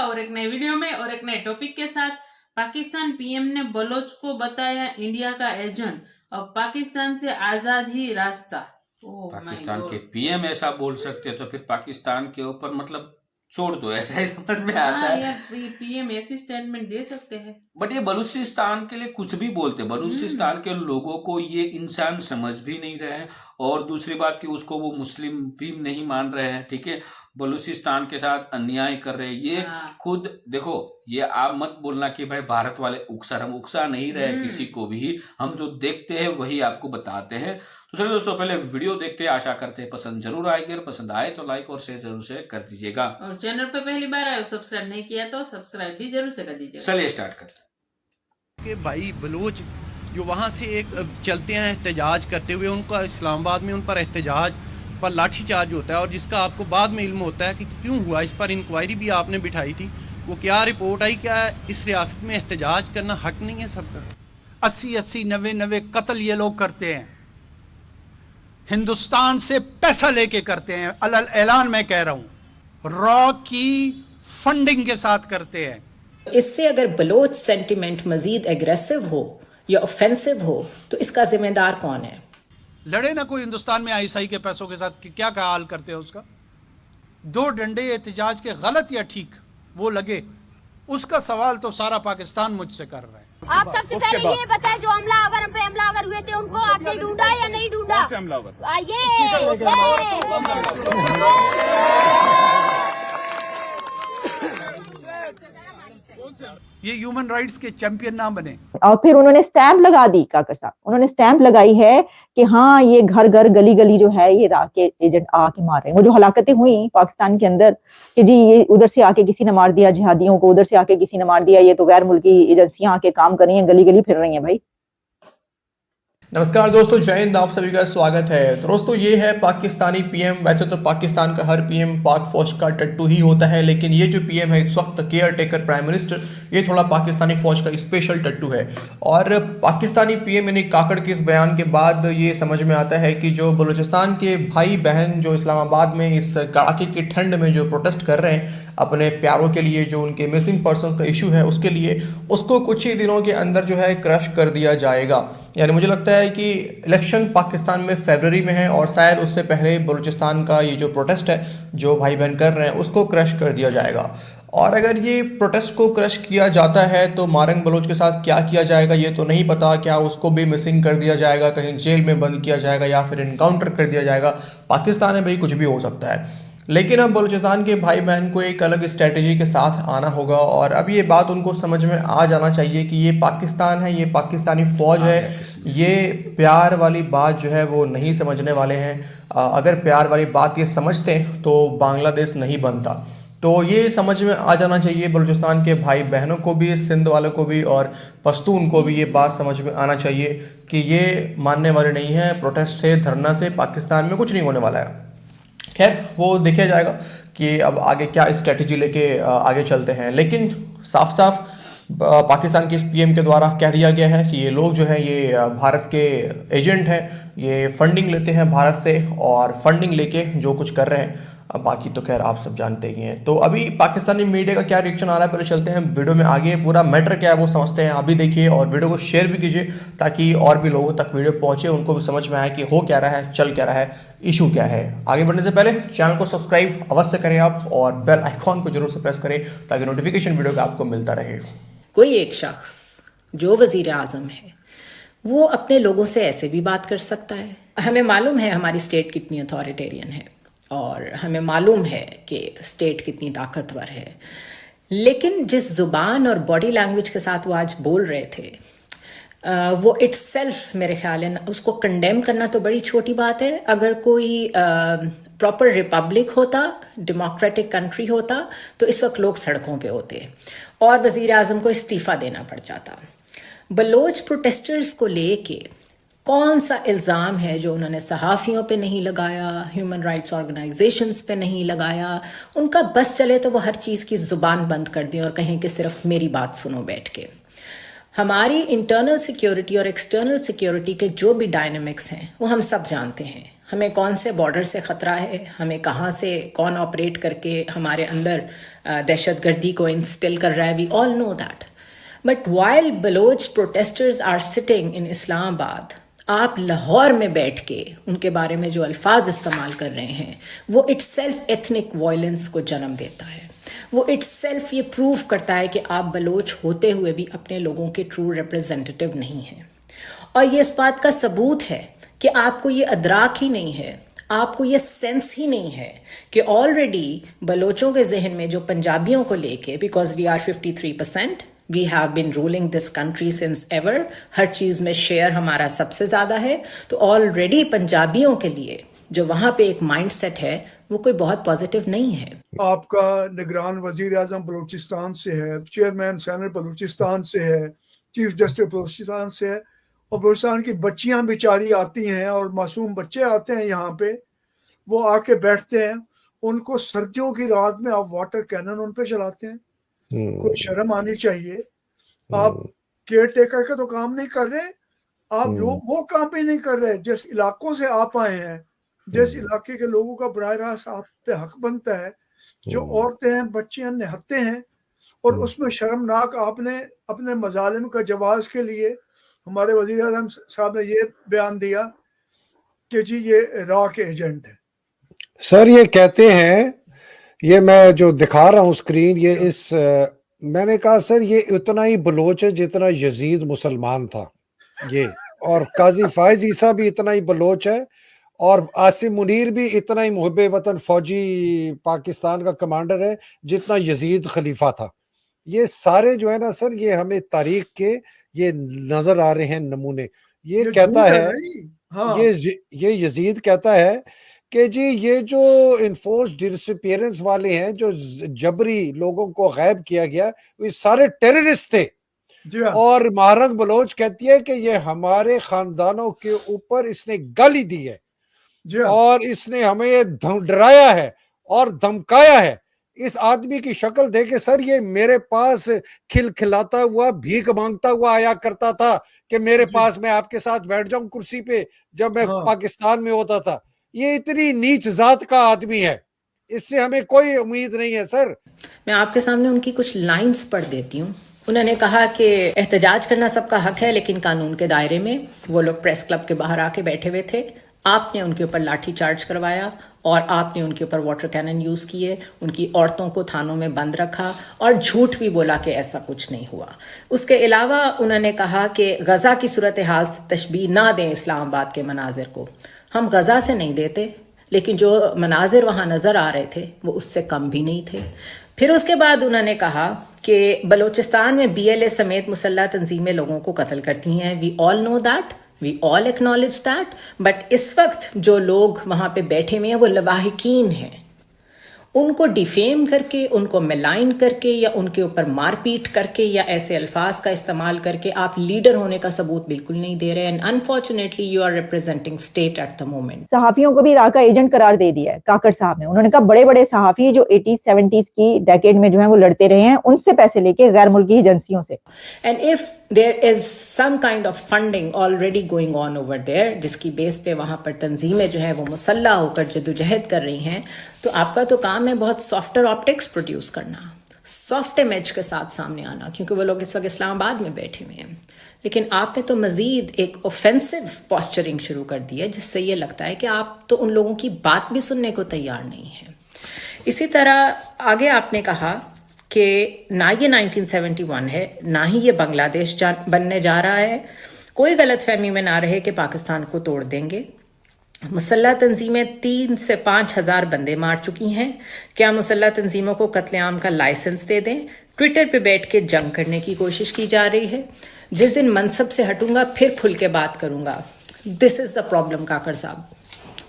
और एक नए वीडियो में और एक नए टॉपिक के साथ। पाकिस्तान पीएम ने बलोच को बताया इंडिया का एजेंट, अब पाकिस्तान से आजाद ही रास्ता। पाकिस्तान के पीएम ऐसा बोल सकते हैं तो फिर पाकिस्तान के ऊपर मतलब छोड़ दो, ऐसा ही समझ में आता है। यार पीएम ऐसी स्टेटमेंट दे सकते हैं। बट ये बलूचिस्तान के लिए कुछ भी बोलते हैं। बलूचिस्तान के लोगों को ये इंसान समझ भी नहीं रहे हैं, और दूसरी बात कि उसको वो मुस्लिम भी नहीं मान रहे हैं। ठीक है, बलूचिस्तान के साथ अन्याय कर रहे हैं ये खुद। देखो, ये आप मत बोलना कि भाई भारत वाले उकसा, हम उकसा नहीं रहे किसी को भी, हम जो देखते हैं वही आपको बताते हैं। तो चलिए दोस्तों, पहले वीडियो देखते हैं, आशा करते हैं पसंद जरूर आएगी, और पसंद आए तो लाइक और शेयर जरूर से कर दीजिएगा, और चैनल पे पहली बार आए सब्सक्राइब नहीं किया तो सब्सक्राइब भी जरूर से कर दीजिएगा। चलिए स्टार्ट करते हैं। कि भाई बलोच जो वहाँ से एक चलते हैं एहतजाज करते हुए, उनका इस्लामाबाद में उन पर एहतजाज पर लाठीचार्ज होता है, और जिसका आपको बाद में इल्म होता है कि क्यों हुआ। इस पर इंक्वायरी भी आपने बिठाई थी, वो क्या रिपोर्ट आई, क्या इस रियासत में एहतजाज करना हक नहीं है सबका? 80-80 90-90 कत्ल ये लोग करते हैं, हिंदुस्तान से पैसा लेके करते हैं। अलल ऐलान मैं कह रहा हूं, रॉ की फंडिंग के साथ करते हैं। इससे अगर बलोच सेंटिमेंट मजीद एग्रेसिव हो या ऑफेंसिव हो तो इसका जिम्मेदार कौन है? लड़े ना कोई हिंदुस्तान में आईएसआई के पैसों के साथ, क्या क्या हाल करते हैं उसका। 2 डंडे एहतजाज के गलत या ठीक वो लगे, उसका सवाल तो सारा पाकिस्तान मुझसे कर रहा है। आप सबसे पहले ये बताएं, जो हमलावर पे हमलावर हुए थे उनको आपने ढूंढा या नहीं ढूंढा? ये ह्यूमन राइट्स के चैंपियन ना बने। और फिर उन्होंने स्टैंप लगा दी, काकर साहब, उन्होंने स्टैंप लगाई है कि हाँ ये घर घर गली गली जो है ये आके एजेंट आके मार रहे हैं। वो जो हलाकतें हुई पाकिस्तान के अंदर कि जी ये उधर से आके किसी ने मार दिया जिहादियों को, उधर से आके किसी ने मार दिया, ये तो गैर मुल्की एजेंसियां आके काम कर रही हैं, गली गली फिर रही हैं। भाई नमस्कार दोस्तों, जय हिंद, आप सभी का स्वागत है। तो दोस्तों, ये है पाकिस्तानी पीएम। वैसे तो पाकिस्तान का हर पीएम पाक फौज का टट्टू ही होता है, लेकिन ये जो पीएम है इस वक्त केयर टेकर प्राइम मिनिस्टर, ये थोड़ा पाकिस्तानी फौज का स्पेशल टट्टू है। और पाकिस्तानी पीएम यानी काकड़ के इस बयान के बाद ये समझ में आता है कि जो बलूचिस्तान के भाई बहन जो इस्लामाबाद में इस कड़ाके की ठंड में जो प्रोटेस्ट कर रहे हैं अपने प्यारों के लिए, जो उनके मिसिंग पर्सनस का इशू है उसके लिए, उसको कुछ ही दिनों के अंदर जो है क्रश कर दिया जाएगा। यानी मुझे लगता है कि इलेक्शन पाकिस्तान में फरवरी में है, और शायद उससे पहले बलूचिस्तान का ये जो प्रोटेस्ट है जो भाई बहन कर रहे हैं उसको क्रश कर दिया जाएगा। और अगर ये प्रोटेस्ट को क्रश किया जाता है तो मारंग बलोच के साथ क्या किया जाएगा ये तो नहीं पता। क्या उसको भी मिसिंग कर दिया जाएगा, कहीं जेल में बंद किया जाएगा, या फिर इनकाउंटर कर दिया जाएगा? पाकिस्तान में भाई कुछ भी हो सकता है। लेकिन अब बलूचिस्तान के भाई बहन को एक अलग स्ट्रेटजी के साथ आना होगा, और अब ये बात उनको समझ में आ जाना चाहिए कि ये पाकिस्तान है, ये पाकिस्तानी फ़ौज है। ये प्यार वाली बात जो है वो नहीं समझने वाले हैं। अगर प्यार वाली बात ये समझते तो बांग्लादेश नहीं बनता। तो ये समझ में आ जाना चाहिए बलूचिस्तान के भाई बहनों को भी, सिंध वालों को भी, और पश्तून को भी ये बात समझ में आना चाहिए कि ये मानने वाले नहीं हैं। प्रोटेस्ट से, धरना से पाकिस्तान में कुछ नहीं होने वाला है। खैर, वो देखा जाएगा कि अब आगे क्या स्ट्रेटजी लेके आगे चलते हैं। लेकिन साफ साफ पाकिस्तान के इस पीएम के द्वारा कह दिया गया है कि ये लोग जो है ये भारत के एजेंट हैं, ये फंडिंग लेते हैं भारत से, और फंडिंग लेके जो कुछ कर रहे हैं बाकी तो खैर आप सब जानते ही हैं। तो अभी पाकिस्तानी मीडिया का क्या रिएक्शन आ रहा है, पहले चलते हैं वीडियो में आगे। पूरा मैटर क्या है वो समझते हैं, आप भी देखिए और वीडियो को शेयर भी कीजिए ताकि और भी लोगों तक वीडियो पहुंचे, उनको भी समझ में आए कि हो क्या रहा है, चल क्या रहा है, इशू क्या है। आगे बढ़ने से पहले चैनल को सब्सक्राइब अवश्य करें आप, और बेल आइकॉन को जरूर से प्रेस करें ताकि नोटिफिकेशन वीडियो का आपको मिलता रहे। कोई एक शख्स जो वजीर आजम है वो अपने लोगों से ऐसे भी बात कर सकता है। हमें मालूम है हमारी स्टेट कितनी अथॉरिटेरियन है, और हमें मालूम है कि स्टेट कितनी ताकतवर है, लेकिन जिस जुबान और बॉडी लैंग्वेज के साथ वो आज बोल रहे थे वो इट्सेल्फ मेरे ख्याल है उसको कंडेम करना तो बड़ी छोटी बात है। अगर कोई प्रॉपर रिपब्लिक होता, डेमोक्रेटिक कंट्री होता, तो इस वक्त लोग सड़कों पे होते और वजीर आजम को इस्तीफा देना पड़ जाता। बलोच प्रोटेस्टर्स को लेके कौन सा इल्ज़ाम है जो उन्होंने सहाफ़ियों पे नहीं लगाया, ह्यूमन राइट्स ऑर्गेनाइजेशंस पे नहीं लगाया? उनका बस चले तो वो हर चीज़ की ज़ुबान बंद कर दें और कहें कि सिर्फ मेरी बात सुनो बैठ के। हमारी इंटरनल सिक्योरिटी और एक्सटर्नल सिक्योरिटी के जो भी डायनामिक्स हैं वो हम सब जानते हैं। हमें कौन से बॉर्डर से ख़तरा है, हमें कहाँ से कौन ऑपरेट करके हमारे अंदर दहशतगर्दी को इंस्टिल कर रहा है, we all know that. But while Baloch protesters are sitting in Islamabad, आप लाहौर में बैठ के उनके बारे में जो अल्फाज इस्तेमाल कर रहे हैं वो इट्सेल्फ एथनिक वायलेंस को जन्म देता है. वो इट्सेल्फ ये प्रूव करता है कि आप बलोच होते हुए भी अपने लोगों के ट्रू रिप्रेजेंटेटिव नहीं हैं. और ये इस बात का सबूत है कि आपको ये अदराक ही नहीं है, आपको ये सेंस ही नहीं है कि ऑलरेडी बलोचों के जहन में जो पंजाबियों को लेके, because we are 53%, we have been ruling this country since ever, हर चीज़ में शेयर हमारा सबसे ज़्यादा है, तो ऑलरेडी पंजाबियों के लिए जो वहाँ पे एक माइंडसेट है वो कोई बहुत पॉजिटिव नहीं है. आपका निगरान वजीर आजम बलूचिस्तान से है, चेयरमैन सेनेट बलूचिस्तान से है, चीफ जस्टिस बलूचिस्तान से है, और बलूचिस्तान की बच्चियां बेचारी आती हैं और मासूम बच्चे आते हैं यहाँ पे, वो आके बैठते हैं, उनको सर्दियों की रात में आप वाटर कैनन उन पे चलाते हैं. कोई शर्म आनी चाहिए. आप केयर टेकर का तो काम नहीं कर रहे, आप वो काम भी नहीं कर रहे. जिस इलाकों से आप आए हैं, जिस इलाके के लोगों का बराह रास्त आप पे हक बनता है, जो औरतें हैं, बच्चियां निहत्ते हैं, और उसमें शर्मनाक आपने अपने मजालिम का जवाब के लिए हमारे वजीर आज़म साहब ने ये बयान दिया कि जी ये रॉ के एजेंट है. सर ये कहते हैं, ये मैं जो दिखा रहा हूँ स्क्रीन, ये इस मैंने कहा सर ये उतना ही बलोच है जितना यजीद मुसलमान था ये, और काजी फायज ईसा भी इतना ही बलोच है, और आसिम मुनीर भी इतना ही मुहब्बे वतन फौजी पाकिस्तान का कमांडर है जितना यजीद खलीफा था. ये सारे जो है ना सर, ये हमें तारीख के ये नजर आ रहे हैं नमूने. ये कहता है, हाँ. ये यजीद कहता है कि जी ये जो इन्फोर्स डिसअपीयरेंस वाले हैं, जो जबरी लोगों को गायब किया गया, ये सारे टेररिस्ट थे. और महारंग बलोच कहती है कि ये हमारे खानदानों के ऊपर इसने गाली दी है, और इसने हमें डराया है और धमकाया है. इस आदमी की शक्ल देखे सर, ये मेरे पास खिलखिलाता हुआ, भीख मांगता हुआ आया करता था कि मेरे पास मैं आपके साथ बैठ जाऊं कुर्सी पे, जब मैं पाकिस्तान में होता था. ये इतनी नीच जात का आदमी है, इससे हमें कोई उम्मीद नहीं है सर. मैं आपके सामने उनकी कुछ लाइंस पढ़ देती हूँ. उन्होंने कहा कि एहतजाज करना सबका हक है, लेकिन कानून के दायरे में. वो लोग प्रेस क्लब के बाहर आके बैठे हुए थे, आपने उनके ऊपर लाठी चार्ज करवाया और आपने उनके ऊपर वाटर कैनन यूज़ किए, उनकी औरतों को थानों में बंद रखा और झूठ भी बोला कि ऐसा कुछ नहीं हुआ. उसके अलावा उन्होंने कहा कि गज़ा की सूरत हाल से तशबीह ना दें इस्लामाबाद के मनाजिर को. हम गज़ा से नहीं देते, लेकिन जो मनाजिर वहाँ नज़र आ रहे थे वो उससे कम भी नहीं थे. फिर उसके बाद उन्होंने कहा कि बलूचिस्तान में BLA समेत मुसल्लह तंजीमें लोगों को कत्ल करती हैं. We all know that, we all acknowledge that. But इस वक्त जो लोग वहाँ पे बैठे हुए हैं वो लवाहिकीन हैं. उनको डिफेम करके, उनको मिलाइन करके, या उनके ऊपर मारपीट करके, या ऐसे अल्फाज का इस्तेमाल करके आप लीडर होने का सबूत बिल्कुल नहीं दे रहे हैं. And unfortunately you are representing state at the moment. सहाफियों को भी इराक का एजेंट करार दे दिया है काकर साहब ने. उन्होंने कहा बड़े बड़े सहाफी जो 80s-70s की डेकेड में जो है वो लड़ते रहे हैं, उनसे पैसे लेके गैर मुल्की एजेंसियों से. And if there is some kind of funding already going on over there, जिसकी बेस पे वहां पर तंजीमें जो है वो मुसल्ला होकर जद्दोजहद कर रही हैं, तो आपका तो काम है बहुत सॉफ्टर ऑप्टिक्स प्रोड्यूस करना, सॉफ्ट इमेज के साथ सामने आना, क्योंकि वो लोग इस वक्त इस्लामाबाद में बैठे हुए हैं. लेकिन आपने तो मजीद एक ऑफेंसिव पॉस्चरिंग शुरू कर दी है, जिससे ये लगता है कि आप तो उन लोगों की बात भी सुनने को तैयार नहीं है. इसी तरह आगे आपने कहा कि ना ये 1971 है, ना ही ये बांग्लादेश बनने जा रहा है. कोई गलतफहमी में ना रहे कि पाकिस्तान को तोड़ देंगे. मुसल्लह तंजीमें 3 से 5 हज़ार बंदे मार चुकी हैं. क्या मुसल्लह तंजीमों को कत्लेआम का लाइसेंस दे दें? ट्विटर पे बैठ के जंग करने की कोशिश की जा रही है. जिस दिन मनसब से हटूंगा फिर खुल के बात करूंगा. दिस इज द प्रॉब्लम काकर साहब.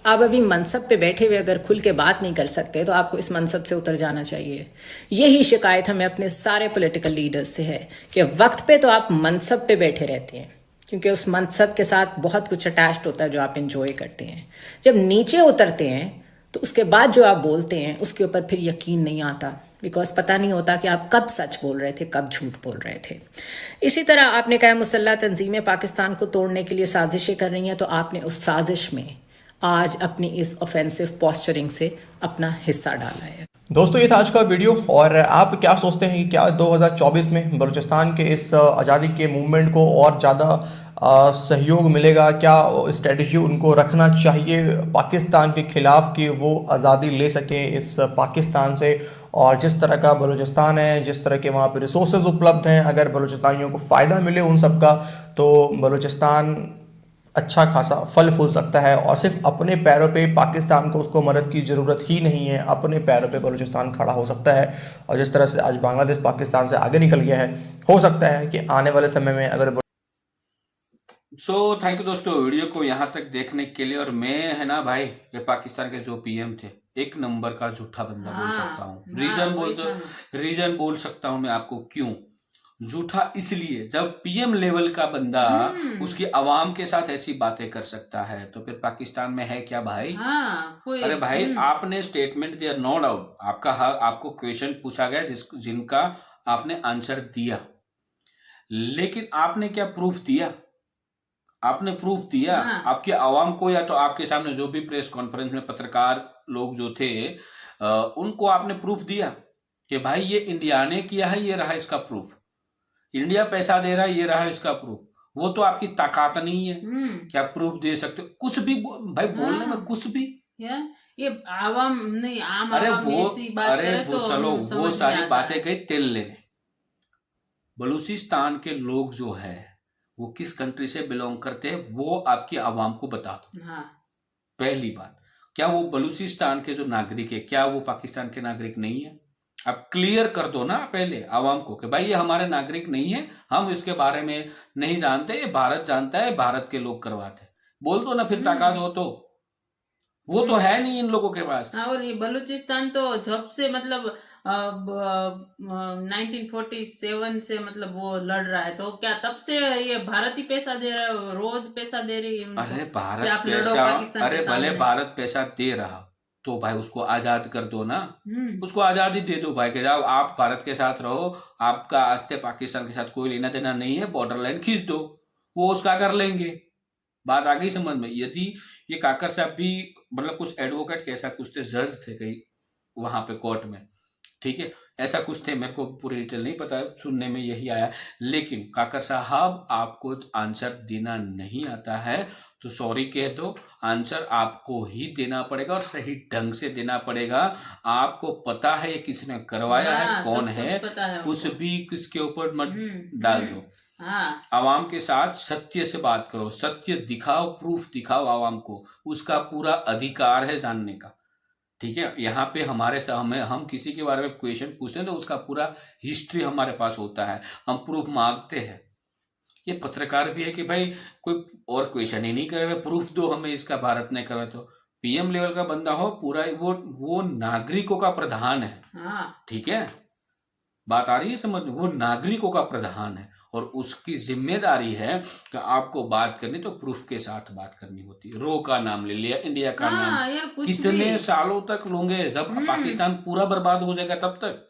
आप अभी मनसब पे बैठे हुए अगर खुल के बात नहीं कर सकते तो आपको इस मनसब से उतर जाना चाहिए. यही शिकायत हमें अपने सारे पॉलिटिकल लीडर्स से है कि वक्त पे तो आप मनसब पे बैठे रहते हैं, क्योंकि उस मनसब के साथ बहुत कुछ अटैच्ड होता है जो आप एंजॉय करते हैं. जब नीचे उतरते हैं तो उसके बाद जो आप बोलते हैं उसके ऊपर फिर यकीन नहीं आता, बिकॉज पता नहीं होता कि आप कब सच बोल रहे थे, कब झूठ बोल रहे थे. इसी तरह आपने कहा मुसल्लह तंजीमें पाकिस्तान को तोड़ने के लिए साजिशें कर रही हैं, तो आपने उस साजिश में आज अपनी इस ऑफेंसिव पोस्चरिंग से अपना हिस्सा डाला है। दोस्तों ये था आज का वीडियो, और आप क्या सोचते हैं कि क्या 2024 में बलूचिस्तान के इस आज़ादी के मूवमेंट को और ज़्यादा सहयोग मिलेगा? क्या स्ट्रेटजी उनको रखना चाहिए पाकिस्तान के ख़िलाफ़ कि वो आज़ादी ले सकें इस पाकिस्तान से? और जिस तरह का बलूचिस्तान है, जिस तरह के वहाँ पे रिसोर्सेज उपलब्ध हैं, अगर बलूचिस्तानियों को फ़ायदा मिले उन सब का, तो बलूचिस्तान अच्छा खासा फल फूल सकता है। और सिर्फ अपने पैरों पे पाकिस्तान को उसको मदद की ज़रूरत ही नहीं है, अपने पैरों पे बलूचिस्तान खड़ा हो सकता है। और जिस तरह से आज बांग्लादेश पाकिस्तान से आगे निकल गया है, हो सकता है कि आने वाले समय में अगर थैंक यू दोस्तों वीडियो को यहाँ तक देखने के लिए। और मैं है ना भाई, ये पाकिस्तान के जो पीएम थे, एक नंबर का झूठा बंदा बोल सकता हूँ। रीजन बोल सकता हूँ मैं आपको क्यों झूठा, इसलिए जब पीएम लेवल का बंदा उसकी आवाम के साथ ऐसी बातें कर सकता है तो फिर पाकिस्तान में है क्या भाई? अरे भाई आपने स्टेटमेंट दिया, नो डाउट आपका हक, आपको क्वेश्चन पूछा गया जिनका आपने आंसर दिया, लेकिन आपने क्या प्रूफ दिया? आपने प्रूफ दिया आपकी आवाम को, या तो आपके सामने जो भी प्रेस कॉन्फ्रेंस में पत्रकार लोग जो थे उनको आपने प्रूफ दिया कि भाई ये इंडिया ने किया है, ये रहा इसका प्रूफ, इंडिया पैसा दे रहा है, ये रहा इसका प्रूफ। वो तो आपकी ताकत नहीं है कि आप प्रूफ दे सकते हो कुछ भी भाई, बोलने में कुछ भी। ये आवाम नहीं, आम अरे आवाम वो ऐसी बात करे तो चलो वो समझ सारी में आता बातें है। गई तेल लेने। बलूचिस्तान के लोग जो है वो किस कंट्री से बिलोंग करते हैं वो आपकी आवाम को बता दो। पहली बात, क्या वो बलूचिस्तान के जो नागरिक है क्या वो पाकिस्तान के नागरिक नहीं है? आप क्लियर कर दो ना पहले आवाम को कि भाई ये हमारे नागरिक नहीं है, हम इसके बारे में नहीं जानते, ये भारत जानता है, भारत के लोग करवाते। बोल दो ना फिर ताकत हो तो। वो तो है नहीं इन लोगों के पास। और ये बलूचिस्तान तो जब से मतलब 1947 से मतलब वो लड़ रहा है, तो क्या तब से ये भारत ही पैसा दे रहा है, रोज पैसा दे रही है उनको? अरे भारत आप लड़ो पाकिस्तान अरे के भले सामने। भारत पैसा दे रहा तो भाई उसको आजाद कर दो ना, उसको आजादी दे दो भाई कि जाओ आप भारत के साथ रहो, आपका आस्ते पाकिस्तान के साथ कोई लेना देना नहीं है, बॉर्डर लाइन खींच दो, वो उसका कर लेंगे। बात आ गई समझ में? यदि ये काकर साहब भी मतलब कुछ एडवोकेट के ऐसा कुछ थे, जज थे कहीं वहां पे कोर्ट में, ठीक है, ऐसा कुछ थे, मेरे को पूरी डिटेल नहीं पता, सुनने में यही आया। लेकिन काकर साहब आपको आंसर देना नहीं आता है तो सॉरी कह दो, आंसर आपको ही देना पड़ेगा और सही ढंग से देना पड़ेगा। आपको पता है ये किसने करवाया है, कौन है, कुछ भी किसके ऊपर मत डाल दो। आवाम के साथ सत्य से बात करो, सत्य दिखाओ, प्रूफ दिखाओ आवाम को, उसका पूरा अधिकार है जानने का, ठीक है। यहाँ पे हमारे सामने हम किसी के बारे में क्वेश्चन पूछते हैं तो उसका पूरा हिस्ट्री हमारे पास होता है, हम प्रूफ मांगते हैं। ये पत्रकार भी है कि भाई कोई और क्वेश्चन ही नहीं करे, प्रूफ दो हमें इसका, भारत ने करा तो पीएम लेवल का बंदा हो, पूरा वो नागरिकों का प्रधान है, ठीक है, बात आ रही है समझ में? वो नागरिकों का प्रधान है और उसकी जिम्मेदारी है कि आपको बात करनी तो प्रूफ के साथ बात करनी होती है। रो का नाम ले लिया, इंडिया का नाम, कितने सालों तक लोगे, जब पाकिस्तान पूरा बर्बाद हो जाएगा तब तक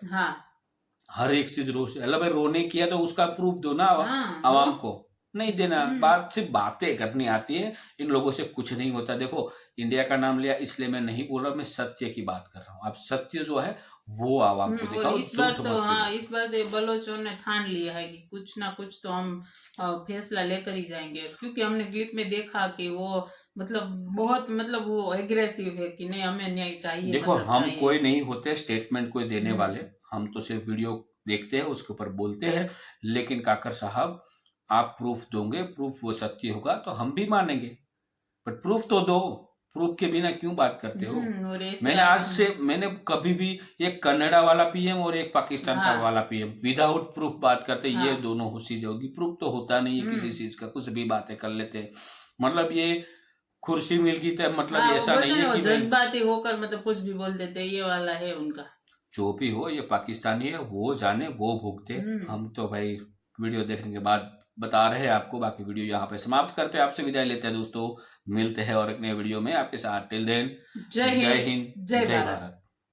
हर एक चीज रो से, भाई रोने किया तो उसका प्रूफ दो ना आवाम को, नहीं देना। बात सिर्फ बातें करनी आती है, इन लोगों से कुछ नहीं होता। देखो इंडिया का नाम लिया इसलिए मैं नहीं बोल रहा, मैं सत्य की बात कर रहा हूँ। आप सत्य जो है वो आवाम को दिखाओ। इस बार तो इस बार तो बलोचों ने ठान लिया है कि कुछ ना कुछ तो हम फैसला लेकर ही जाएंगे, क्योंकि हमने क्लिप में देखा कि वो मतलब बहुत मतलब वो एग्रेसिव है कि नहीं हमें न्याय चाहिए। देखो हम कोई नहीं होते स्टेटमेंट कोई देने वाले, हम तो सिर्फ वीडियो देखते हैं, उसके ऊपर बोलते हैं। लेकिन काकर साहब आप प्रूफ दोगे, प्रूफ वो सत्य होगा तो हम भी मानेंगे, बट प्रूफ तो दो। प्रूफ के बिना क्यों बात करते हो? मैंने कभी भी एक कनाडा वाला पीएम और एक पाकिस्तान का वाला पीएम विदाउट प्रूफ बात करते, ये दोनों हो चीज होगी। प्रूफ तो होता नहीं है किसी चीज का, कुछ भी बातें कर लेते हैं। मतलब ये कुर्सी मिल गई तो मतलब ऐसा नहीं है कि जज्बाती होकर मतलब कुछ भी बोल देते, ये वाला है उनका। जो भी हो ये पाकिस्तानी है, वो जाने वो भुगते। हम तो भाई वीडियो देखने के बाद बता रहे हैं आपको। बाकी वीडियो यहाँ पे समाप्त करते हैं, आपसे विदाई लेते हैं दोस्तों। मिलते हैं और एक नए वीडियो में आपके साथ। टिल देन जय हिंद, जय भारत।